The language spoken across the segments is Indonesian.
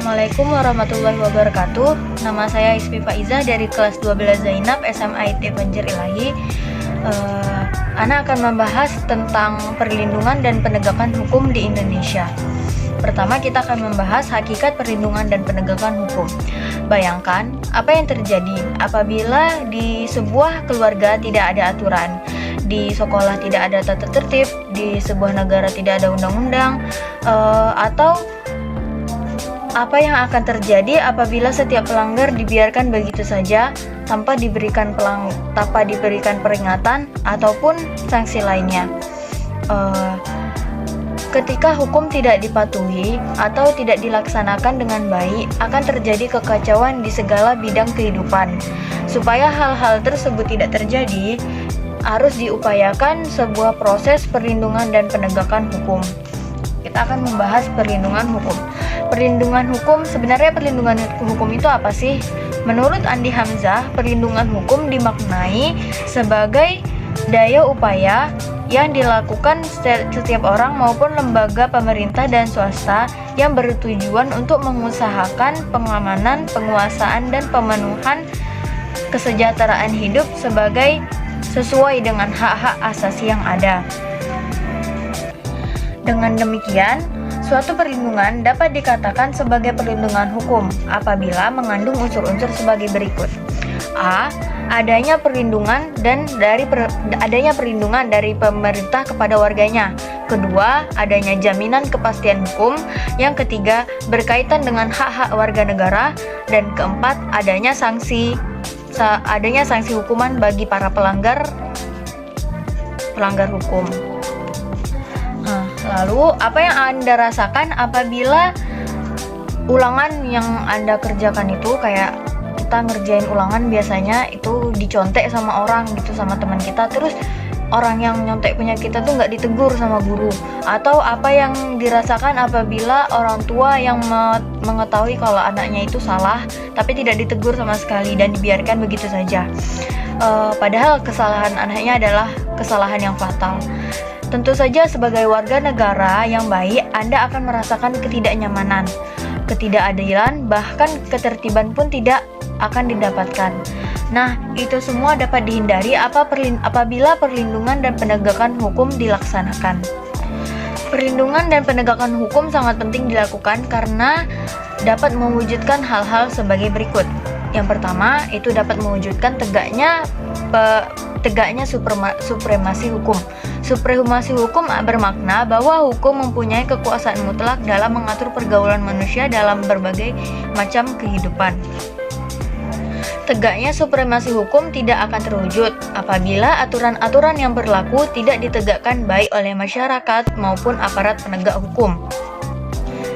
Assalamualaikum warahmatullahi wabarakatuh. Nama saya Ismi Faiza dari kelas 12 Zainab SMA IT Banjar Ilahi. Ana akan membahas tentang perlindungan dan penegakan hukum di Indonesia. Pertama, kita akan membahas hakikat perlindungan dan penegakan hukum. Bayangkan apa yang terjadi apabila di sebuah keluarga tidak ada aturan, di sekolah tidak ada tata tertib, di sebuah negara tidak ada undang-undang, atau apa yang akan terjadi apabila setiap pelanggar dibiarkan begitu saja tanpa diberikan peringatan ataupun sanksi lainnya. Ketika hukum tidak dipatuhi atau tidak dilaksanakan dengan baik, akan terjadi kekacauan di segala bidang kehidupan. Supaya hal-hal tersebut tidak terjadi, harus diupayakan sebuah proses perlindungan dan penegakan hukum. Kita akan membahas perlindungan hukum. Sebenarnya perlindungan hukum itu apa sih? Menurut Andi Hamzah, perlindungan hukum dimaknai sebagai daya upaya yang dilakukan setiap orang maupun lembaga pemerintah dan swasta yang bertujuan untuk mengusahakan pengamanan, penguasaan, dan pemenuhan kesejahteraan hidup sesuai dengan hak-hak asasi yang ada. Dengan demikian, suatu perlindungan dapat dikatakan sebagai perlindungan hukum apabila mengandung unsur-unsur sebagai berikut. A. Adanya perlindungan dari pemerintah kepada warganya. Kedua, adanya jaminan kepastian hukum. Yang ketiga, berkaitan dengan hak-hak warga negara. Dan keempat, adanya sanksi hukuman bagi para pelanggar hukum. Lalu, apa yang Anda rasakan apabila ulangan yang Anda kerjakan itu, kayak kita ngerjain ulangan biasanya itu dicontek sama orang gitu, sama teman kita, terus orang yang nyontek punya kita tuh nggak ditegur sama guru. Atau apa yang dirasakan apabila orang tua yang mengetahui kalau anaknya itu salah tapi tidak ditegur sama sekali dan dibiarkan begitu saja, padahal kesalahan anaknya adalah kesalahan yang fatal. Tentu saja sebagai warga negara yang baik, Anda akan merasakan ketidaknyamanan, ketidakadilan, bahkan ketertiban pun tidak akan didapatkan. Nah, itu semua dapat dihindari apabila perlindungan dan penegakan hukum dilaksanakan. Perlindungan dan penegakan hukum sangat penting dilakukan karena dapat mewujudkan hal-hal sebagai berikut. Yang pertama, itu dapat mewujudkan tegaknya supremasi hukum. Supremasi hukum bermakna bahwa hukum mempunyai kekuasaan mutlak dalam mengatur pergaulan manusia dalam berbagai macam kehidupan. Tegaknya supremasi hukum tidak akan terwujud apabila aturan-aturan yang berlaku tidak ditegakkan baik oleh masyarakat maupun aparat penegak hukum.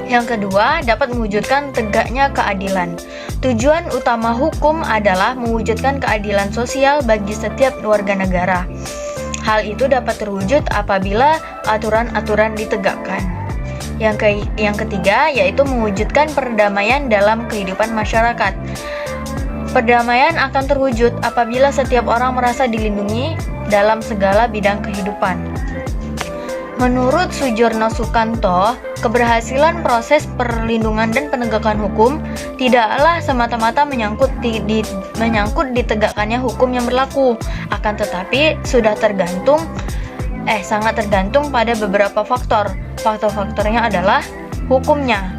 Yang kedua, dapat mewujudkan tegaknya keadilan. Tujuan utama hukum adalah mewujudkan keadilan sosial bagi setiap warga negara. Hal itu dapat terwujud apabila aturan-aturan ditegakkan. Yang ketiga, yaitu mewujudkan perdamaian dalam kehidupan masyarakat. Perdamaian akan terwujud apabila setiap orang merasa dilindungi dalam segala bidang kehidupan. Menurut Sudjono Sukanto, keberhasilan proses perlindungan dan penegakan hukum tidaklah semata-mata menyangkut ditegakkannya hukum yang berlaku, akan tetapi sangat tergantung pada beberapa faktor. Faktor-faktornya adalah hukumnya.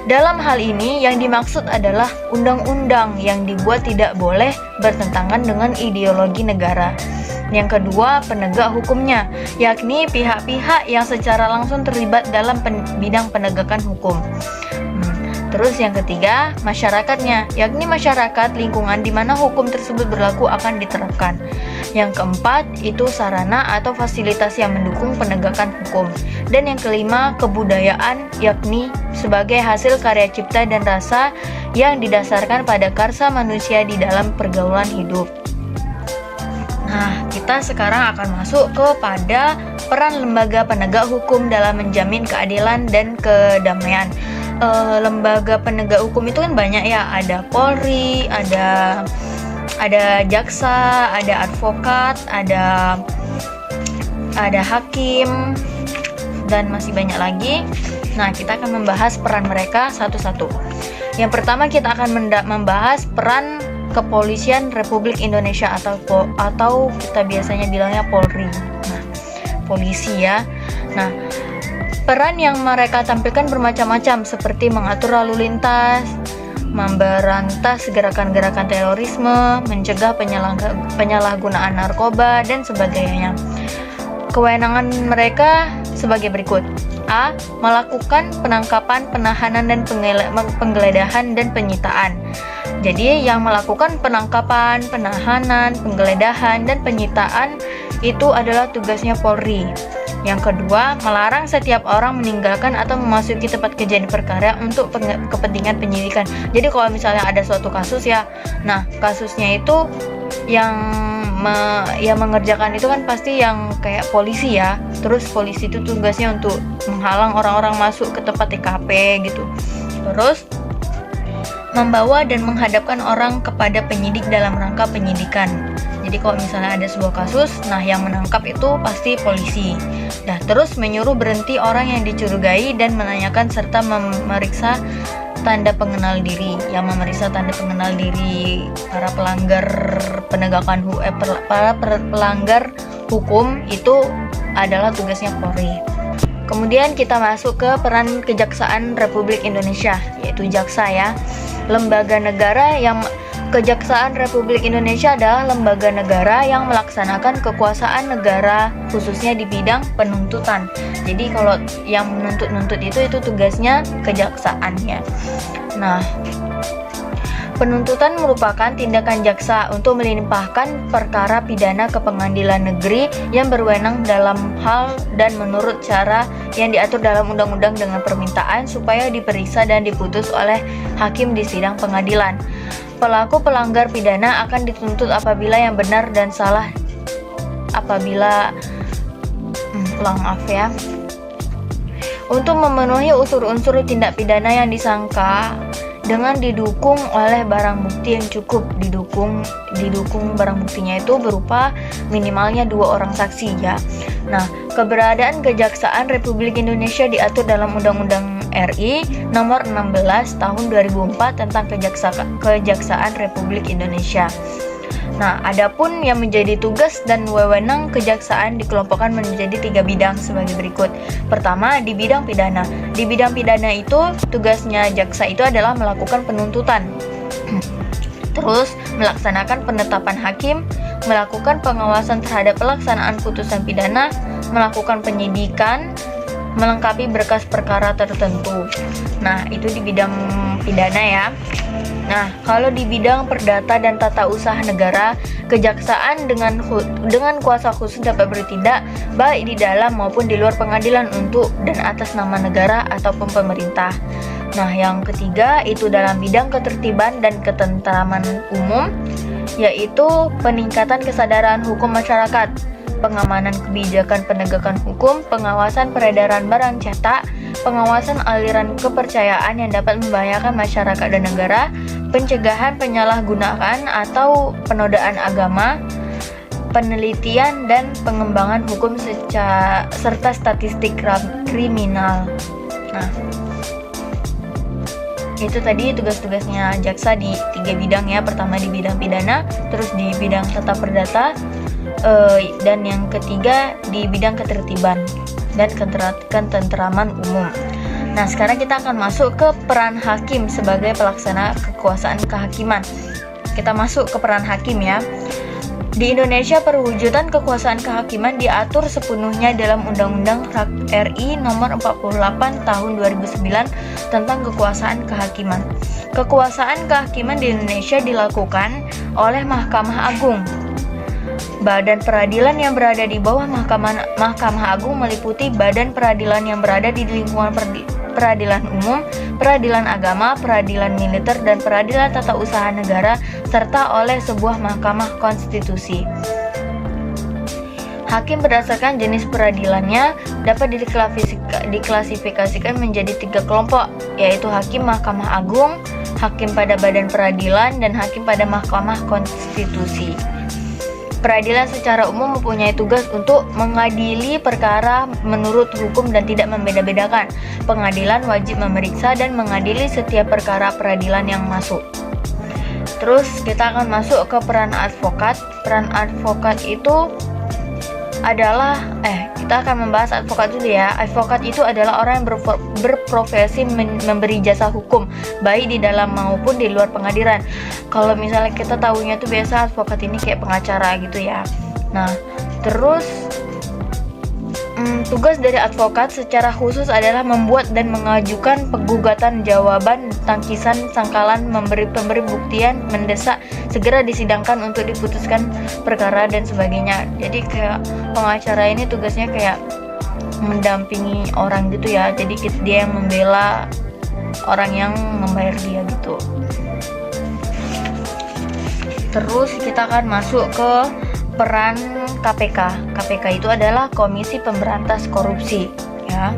Dalam hal ini yang dimaksud adalah undang-undang yang dibuat tidak boleh bertentangan dengan ideologi negara. Yang kedua, penegak hukumnya, yakni pihak-pihak yang secara langsung terlibat dalam bidang penegakan hukum. Terus yang ketiga, masyarakatnya, yakni masyarakat lingkungan di mana hukum tersebut berlaku akan diterapkan. Yang keempat, itu sarana atau fasilitas yang mendukung penegakan hukum. Dan yang kelima, kebudayaan, yakni sebagai hasil karya cipta dan rasa yang didasarkan pada karsa manusia di dalam pergaulan hidup. Nah, kita sekarang akan masuk kepada peran lembaga penegak hukum dalam menjamin keadilan dan kedamaian. Lembaga penegak hukum itu kan banyak ya, ada Polri, ada jaksa, ada advokat, ada hakim, dan masih banyak lagi. Nah, kita akan membahas peran mereka satu-satu. Yang pertama kita akan membahas peran Kepolisian Republik Indonesia atau kita biasanya bilangnya Polri. Nah, polisi ya. Nah, peran yang mereka tampilkan bermacam-macam seperti mengatur lalu lintas, memberantas gerakan-gerakan terorisme, mencegah penyalahgunaan narkoba, dan sebagainya. Kewenangan mereka sebagai berikut. A. Melakukan penangkapan, penahanan, dan penggeledahan dan penyitaan. Jadi yang melakukan penangkapan, penahanan, penggeledahan, dan penyitaan itu adalah tugasnya Polri. Yang kedua, melarang setiap orang meninggalkan atau memasuki tempat kejadian perkara untuk kepentingan penyidikan. Jadi kalau misalnya ada suatu kasus ya, nah kasusnya itu yang mengerjakan itu kan pasti yang kayak polisi ya. Terus polisi itu tugasnya untuk menghalang orang-orang masuk ke tempat TKP gitu. Terus membawa dan menghadapkan orang kepada penyidik dalam rangka penyidikan. Jadi kalau misalnya ada sebuah kasus, nah yang menangkap itu pasti polisi. Nah, terus menyuruh berhenti orang yang dicurigai dan menanyakan serta memeriksa tanda pengenal diri. Yang memeriksa tanda pengenal diri para pelanggar pelanggar hukum itu adalah tugasnya Polri. Kemudian kita masuk ke peran Kejaksaan Republik Indonesia, yaitu jaksa ya. Kejaksaan Republik Indonesia adalah lembaga negara yang melaksanakan kekuasaan negara khususnya di bidang penuntutan. Jadi kalau yang menuntut itu tugasnya kejaksaannya. Nah, penuntutan merupakan tindakan jaksa untuk melimpahkan perkara pidana ke pengadilan negeri yang berwenang dalam hal dan menurut cara yang diatur dalam undang-undang dengan permintaan supaya diperiksa dan diputus oleh hakim di sidang pengadilan. Pelaku pelanggar pidana akan dituntut apabila yang benar dan salah untuk memenuhi unsur-unsur tindak pidana yang disangka dengan didukung oleh barang bukti yang cukup. Didukung barang buktinya itu berupa minimalnya 2 orang saksi ya. Nah, keberadaan Kejaksaan Republik Indonesia diatur dalam Undang-Undang RI Nomor 16 Tahun 2004 tentang Kejaksaan Republik Indonesia. Nah, adapun yang menjadi tugas dan wewenang kejaksaan dikelompokkan menjadi 3 bidang sebagai berikut. Pertama, di bidang pidana. Di bidang pidana itu tugasnya jaksa itu adalah melakukan penuntutan. Terus melaksanakan penetapan hakim, melakukan pengawasan terhadap pelaksanaan putusan pidana, melakukan penyidikan, melengkapi berkas perkara tertentu. Nah, itu di bidang pidana ya. Nah, kalau di bidang perdata dan tata usaha negara, kejaksaan dengan kuasa khusus dapat bertindak baik di dalam maupun di luar pengadilan untuk dan atas nama negara ataupun pemerintah. Nah, yang ketiga itu dalam bidang ketertiban dan ketentraman umum, yaitu peningkatan kesadaran hukum masyarakat, pengamanan kebijakan penegakan hukum, pengawasan peredaran barang cetak, pengawasan aliran kepercayaan yang dapat membahayakan masyarakat dan negara, pencegahan penyalahgunaan atau penodaan agama, penelitian dan pengembangan hukum serta statistik kriminal. Nah, itu tadi tugas-tugasnya jaksa di 3 bidang ya. Pertama di bidang pidana, terus di bidang tata perdata, dan yang ketiga di bidang ketertiban dan ketentraman umum. Nah, sekarang kita akan masuk ke peran hakim sebagai pelaksana kekuasaan kehakiman. Kita masuk ke peran hakim ya. Di Indonesia, perwujudan kekuasaan kehakiman diatur sepenuhnya dalam Undang-Undang RI Nomor 48 Tahun 2009 tentang kekuasaan kehakiman. Kekuasaan kehakiman di Indonesia dilakukan oleh Mahkamah Agung. Badan peradilan yang berada di bawah Mahkamah Agung meliputi badan peradilan yang berada di lingkungan peradilan umum, peradilan agama, peradilan militer, dan peradilan tata usaha negara, serta oleh sebuah mahkamah konstitusi. Hakim berdasarkan jenis peradilannya dapat diklasifikasikan menjadi 3 kelompok, yaitu hakim Mahkamah Agung, hakim pada badan peradilan, dan hakim pada mahkamah konstitusi. Peradilan secara umum mempunyai tugas untuk mengadili perkara menurut hukum dan tidak membeda-bedakan. Pengadilan wajib memeriksa dan mengadili setiap perkara peradilan yang masuk. Terus kita akan masuk ke peran advokat. Peran advokat itu adalah kita akan membahas advokat dulu ya. Advokat itu adalah orang yang berprofesi memberi jasa hukum, baik di dalam maupun di luar pengadilan. Kalau misalnya kita tahunya tuh biasa advokat ini kayak pengacara gitu ya. Nah, terus tugas dari advokat secara khusus adalah membuat dan mengajukan penggugatan, jawaban, tangkisan, sangkalan, memberi pembuktian, mendesak segera disidangkan untuk diputuskan perkara dan sebagainya. Jadi kayak pengacara ini tugasnya kayak mendampingi orang gitu ya. Jadi dia yang membela orang yang membayar dia gitu. Terus kita akan masuk ke peran KPK. KPK itu adalah Komisi Pemberantas Korupsi ya.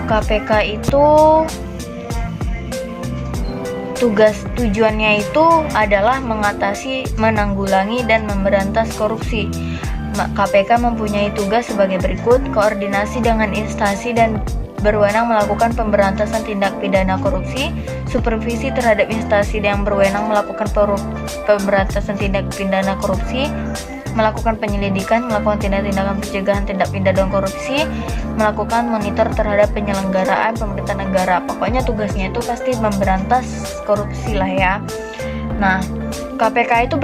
KPK itu tujuannya itu adalah mengatasi, menanggulangi dan memberantas korupsi. KPK mempunyai tugas sebagai berikut: koordinasi dengan instansi dan berwenang melakukan pemberantasan tindak pidana korupsi, supervisi terhadap instansi yang berwenang melakukan pemberantasan tindak pidana korupsi, melakukan penyelidikan, melakukan tindakan pencegahan tindak pidana korupsi, melakukan monitor terhadap penyelenggaraan pemerintah negara. Pokoknya tugasnya itu pasti memberantas korupsi lah ya. Nah, KPK itu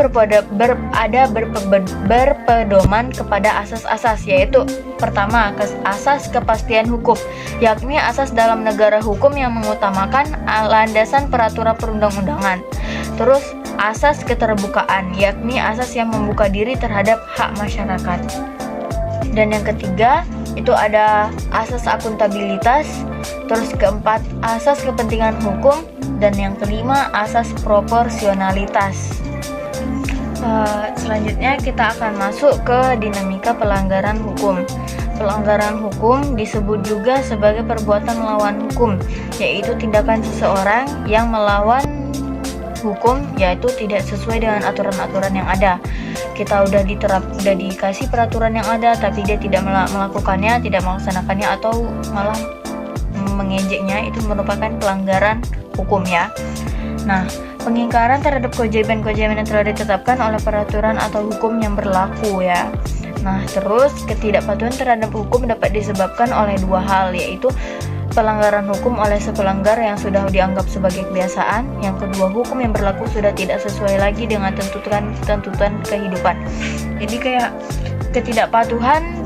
berpedoman kepada asas-asas, yaitu pertama, asas kepastian hukum, yakni asas dalam negara hukum yang mengutamakan landasan peraturan perundang-undangan. Terus asas keterbukaan, yakni asas yang membuka diri terhadap hak masyarakat. Dan yang ketiga itu ada asas akuntabilitas. Terus keempat, asas kepentingan hukum. Dan yang kelima, asas proporsionalitas. Selanjutnya kita akan masuk ke dinamika pelanggaran hukum. Pelanggaran hukum disebut juga sebagai perbuatan melawan hukum, yaitu tindakan seseorang yang melawan hukum, yaitu tidak sesuai dengan aturan-aturan yang ada. Kita udah dikasih peraturan yang ada, tapi dia tidak melakukannya, tidak melaksanakannya, atau malah mengejeknya, itu merupakan pelanggaran hukum ya. Nah, pengingkaran terhadap kewajiban-kewajiban yang telah ditetapkan oleh peraturan atau hukum yang berlaku ya. Nah, terus ketidakpatuhan terhadap hukum dapat disebabkan oleh dua hal, yaitu pelanggaran hukum oleh si pelanggar yang sudah dianggap sebagai kebiasaan. Yang kedua, hukum yang berlaku sudah tidak sesuai lagi dengan tuntutan kehidupan. Jadi kayak ketidakpatuhan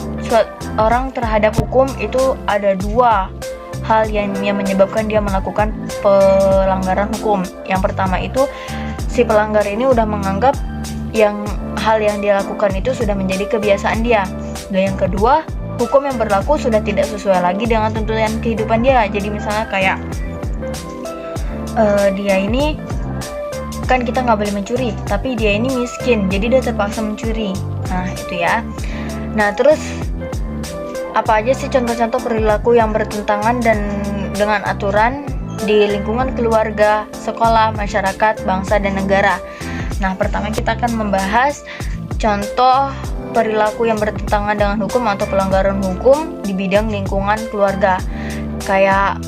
orang terhadap hukum itu ada dua hal yang menyebabkan dia melakukan pelanggaran hukum. Yang pertama itu si pelanggar ini udah menganggap hal yang dia lakukan itu sudah menjadi kebiasaan dia. Dan yang kedua, hukum yang berlaku sudah tidak sesuai lagi dengan tuntutan kehidupan dia. Jadi misalnya kayak dia ini kan kita nggak boleh mencuri, tapi dia ini miskin, jadi dia terpaksa mencuri. Nah itu ya. Nah terus apa aja sih contoh-contoh perilaku yang bertentangan dengan aturan di lingkungan keluarga, sekolah, masyarakat, bangsa, dan negara? Nah, pertama kita akan membahas contoh perilaku yang bertentangan dengan hukum atau pelanggaran hukum di bidang lingkungan keluarga. Kayak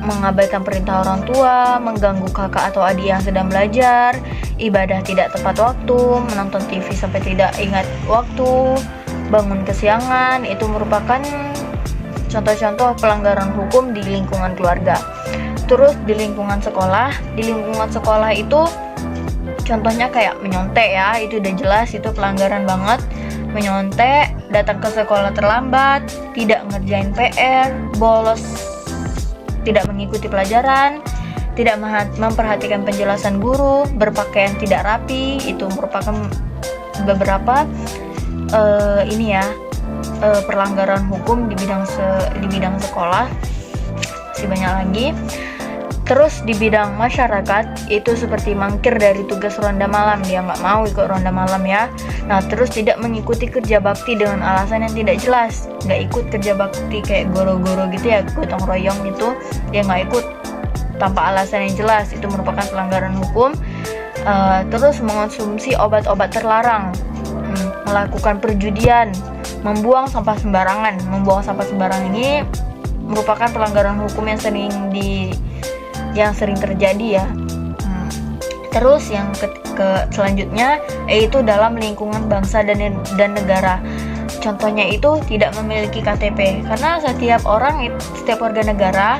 mengabaikan perintah orang tua, mengganggu kakak atau adik yang sedang belajar, ibadah tidak tepat waktu, menonton TV sampai tidak ingat waktu, bangun kesiangan. Itu merupakan contoh-contoh pelanggaran hukum di lingkungan keluarga. Terus di lingkungan sekolah itu contohnya kayak menyontek ya, itu udah jelas itu pelanggaran banget. Menyontek, datang ke sekolah terlambat, tidak ngerjain PR, bolos, tidak mengikuti pelajaran, tidak memperhatikan penjelasan guru, berpakaian tidak rapi, itu merupakan beberapa pelanggaran hukum di bidang sekolah. Masih banyak lagi. Terus di bidang masyarakat itu seperti mangkir dari tugas ronda malam, dia nggak mau ikut ronda malam ya. Nah terus tidak mengikuti kerja bakti dengan alasan yang tidak jelas, nggak ikut kerja bakti kayak goro-goro gitu ya, gotong royong gitu, dia nggak ikut tanpa alasan yang jelas, itu merupakan pelanggaran hukum. terus mengonsumsi obat-obat terlarang, melakukan perjudian, membuang sampah sembarangan. Membuang sampah sembarangan ini merupakan pelanggaran hukum yang sering terjadi ya. Terus yang selanjutnya yaitu dalam lingkungan bangsa dan negara. Contohnya itu tidak memiliki KTP, karena setiap warga negara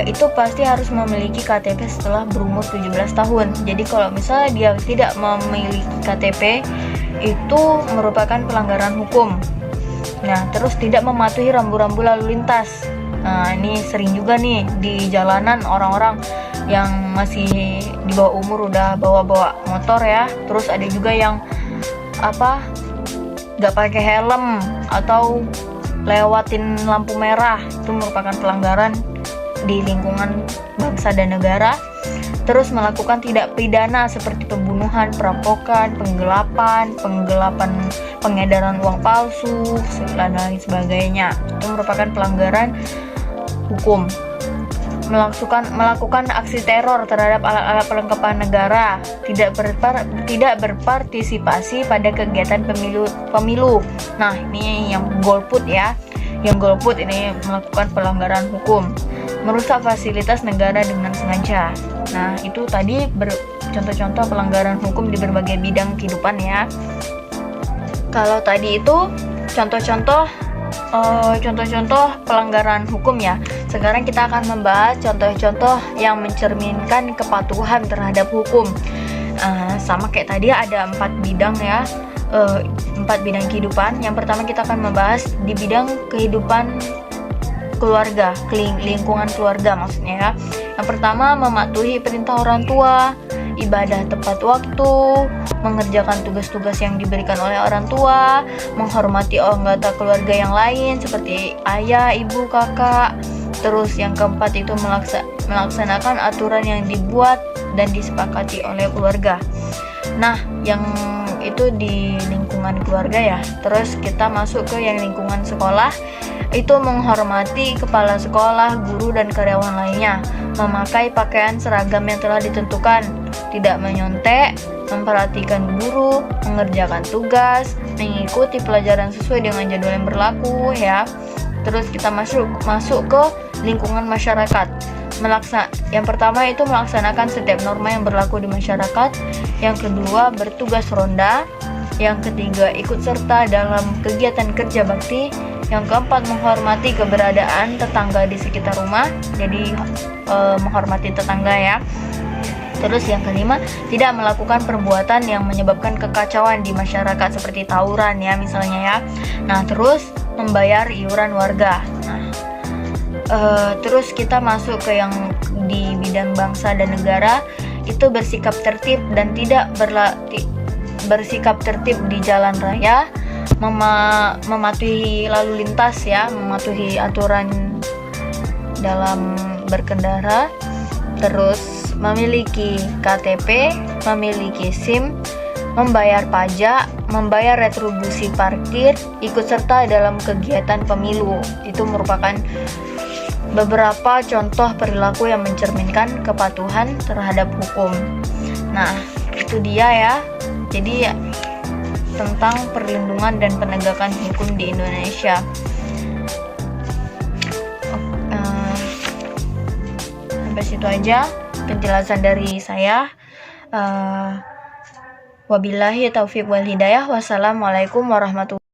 itu pasti harus memiliki KTP setelah berumur 17 tahun. Jadi kalau misalnya dia tidak memiliki KTP, itu merupakan pelanggaran hukum. Nah, terus tidak mematuhi rambu-rambu lalu lintas. Nah, ini sering juga nih di jalanan orang-orang yang masih di bawah umur udah bawa motor ya. Terus ada juga yang nggak pakai helm atau lewatin lampu merah. Itu merupakan pelanggaran di lingkungan bangsa dan negara. Terus melakukan tindak pidana seperti pembunuhan, perampokan, penggelapan, pengedaran uang palsu, dan lain sebagainya. Itu merupakan pelanggaran hukum. Melakukan aksi teror terhadap alat-alat perlengkapan negara, tidak berpartisipasi pada kegiatan pemilu. Nah, ini yang golput ya. Yang golput ini melakukan pelanggaran hukum. Merusak fasilitas negara dengan sengaja. Nah, itu tadi contoh-contoh pelanggaran hukum di berbagai bidang kehidupan ya. Kalau tadi itu contoh-contoh pelanggaran hukum ya. Sekarang kita akan membahas contoh-contoh yang mencerminkan kepatuhan terhadap hukum. Sama kayak tadi ada 4 bidang ya, 4 bidang kehidupan. Yang pertama kita akan membahas di bidang kehidupan keluarga, lingkungan keluarga maksudnya ya. Yang pertama, mematuhi perintah orang tua, ibadah tepat waktu, mengerjakan tugas-tugas yang diberikan oleh orang tua, menghormati anggota keluarga yang lain seperti ayah, ibu, kakak. Terus yang keempat itu melaksanakan aturan yang dibuat dan disepakati oleh keluarga. Nah, yang itu di lingkungan keluarga ya. Terus kita masuk ke yang lingkungan sekolah, itu menghormati kepala sekolah, guru, dan karyawan lainnya, memakai pakaian seragam yang telah ditentukan, tidak menyontek, memperhatikan guru, mengerjakan tugas, mengikuti pelajaran sesuai dengan jadwal yang berlaku ya. Terus kita masuk ke lingkungan masyarakat. Yang pertama itu melaksanakan setiap norma yang berlaku di masyarakat. Yang kedua, bertugas ronda. Yang ketiga, ikut serta dalam kegiatan kerja bakti. Yang keempat, menghormati keberadaan tetangga di sekitar rumah. Jadi menghormati tetangga ya. Terus yang kelima, tidak melakukan perbuatan yang menyebabkan kekacauan di masyarakat seperti tawuran ya misalnya ya. Nah, terus membayar iuran warga. Nah, terus kita masuk ke yang di bidang bangsa dan negara, itu bersikap tertib dan tidak bersikap tertib di jalan raya, mematuhi lalu lintas ya, mematuhi aturan dalam berkendara. Terus memiliki KTP, memiliki SIM, membayar pajak, membayar retribusi parkir, ikut serta dalam kegiatan pemilu. Itu merupakan beberapa contoh perilaku yang mencerminkan kepatuhan terhadap hukum. Nah, itu dia ya. Jadi tentang perlindungan dan penegakan hukum di Indonesia. Sampai situ aja penjelasan dari saya. Wabillahi taufiq wal hidayah. Wassalamualaikum warahmatullahi wabarakatuh.